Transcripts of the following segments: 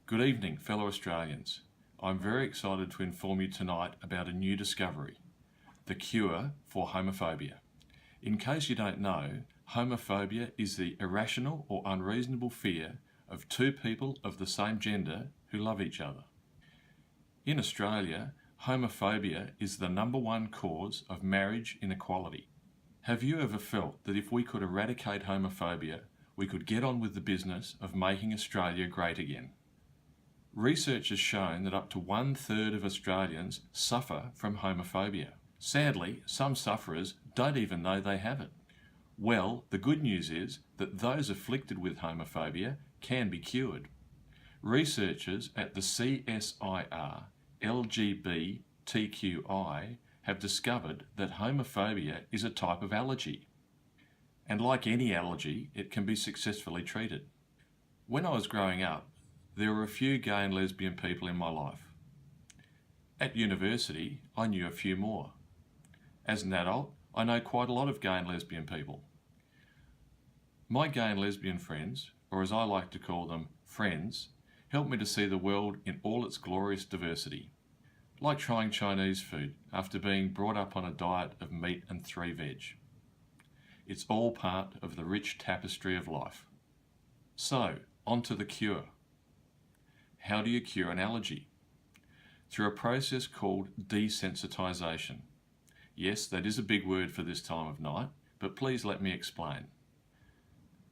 Good evening, fellow Australians. I'm very excited to inform you tonight about a new discovery, the cure for homophobia. In case you don't know, homophobia is the irrational or unreasonable fear of two people of the same gender who love each other. In Australia, homophobia is the #1 cause of marriage inequality. Have you ever felt that if we could eradicate homophobia, we could get on with the business of making Australia great again? Research has shown that up to 1/3 of Australians suffer from homophobia. Sadly, some sufferers don't even know they have it. Well, the good news is that those afflicted with homophobia can be cured. Researchers at the CSIR LGBTQI have discovered that homophobia is a type of allergy. And like any allergy, it can be successfully treated. When I was growing up, there were a few gay and lesbian people in my life. At university, I knew a few more. As an adult, I know quite a lot of gay and lesbian people. My gay and lesbian friends, or as I like to call them, friends, helped me to see the world in all its glorious diversity. Like trying Chinese food after being brought up on a diet of meat and 3 veg. It's all part of the rich tapestry of life. So, on to the cure. How do you cure an allergy? Through a process called desensitization. Yes, that is a big word for this time of night, but please let me explain.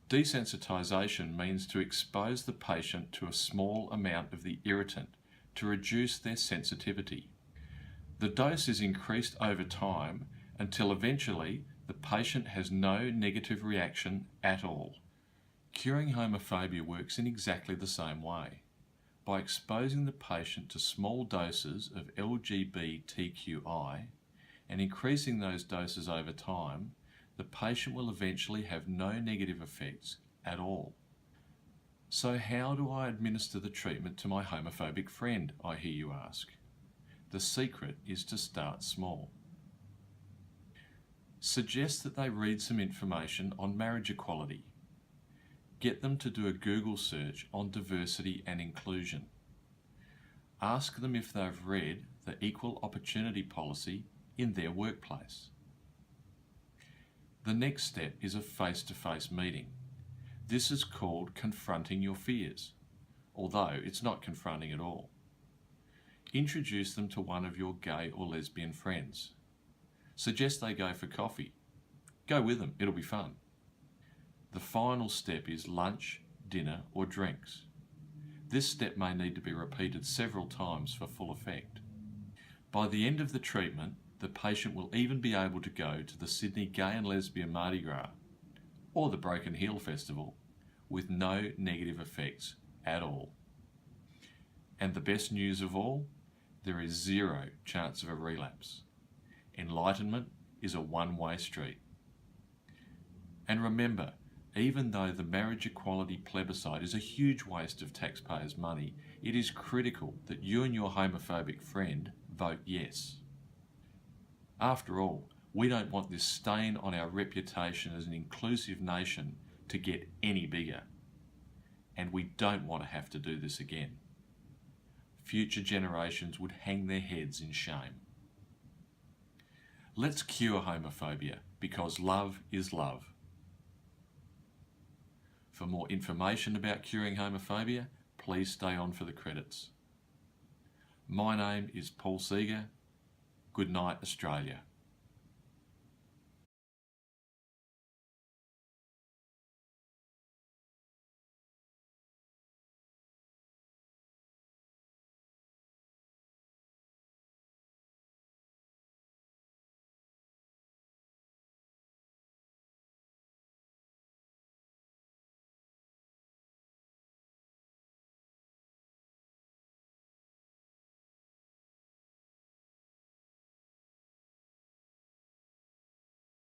Desensitization means to expose the patient to a small amount of the irritant to reduce their sensitivity. The dose is increased over time until eventually the patient has no negative reaction at all. Curing homophobia works in exactly the same way. By exposing the patient to small doses of LGBTQI and increasing those doses over time, the patient will eventually have no negative effects at all. So how do I administer the treatment to my homophobic friend, I hear you ask? The secret is to start small. Suggest that they read some information on marriage equality. Get them to do a Google search on diversity and inclusion. Ask them if they've read the Equal Opportunity Policy in their workplace. The next step is a face-to-face meeting. This is called confronting your fears, although it's not confronting at all. Introduce them to one of your gay or lesbian friends. Suggest they go for coffee. Go with them, it'll be fun. The final step is lunch, dinner, or drinks. This step may need to be repeated several times for full effect. By the end of the treatment, the patient will even be able to go to the Sydney Gay and Lesbian Mardi Gras or the Broken Heel Festival with no negative effects at all. And the best news of all, there is 0 chance of a relapse. Enlightenment is a one-way street. And remember, even though the marriage equality plebiscite is a huge waste of taxpayers' money, it is critical that you and your homophobic friend vote yes. After all, we don't want this stain on our reputation as an inclusive nation to get any bigger. And we don't want to have to do this again. Future generations would hang their heads in shame. Let's cure homophobia, because love is love. For more information about curing homophobia, please stay on for the credits. My name is Paul Seeger. Good night, Australia.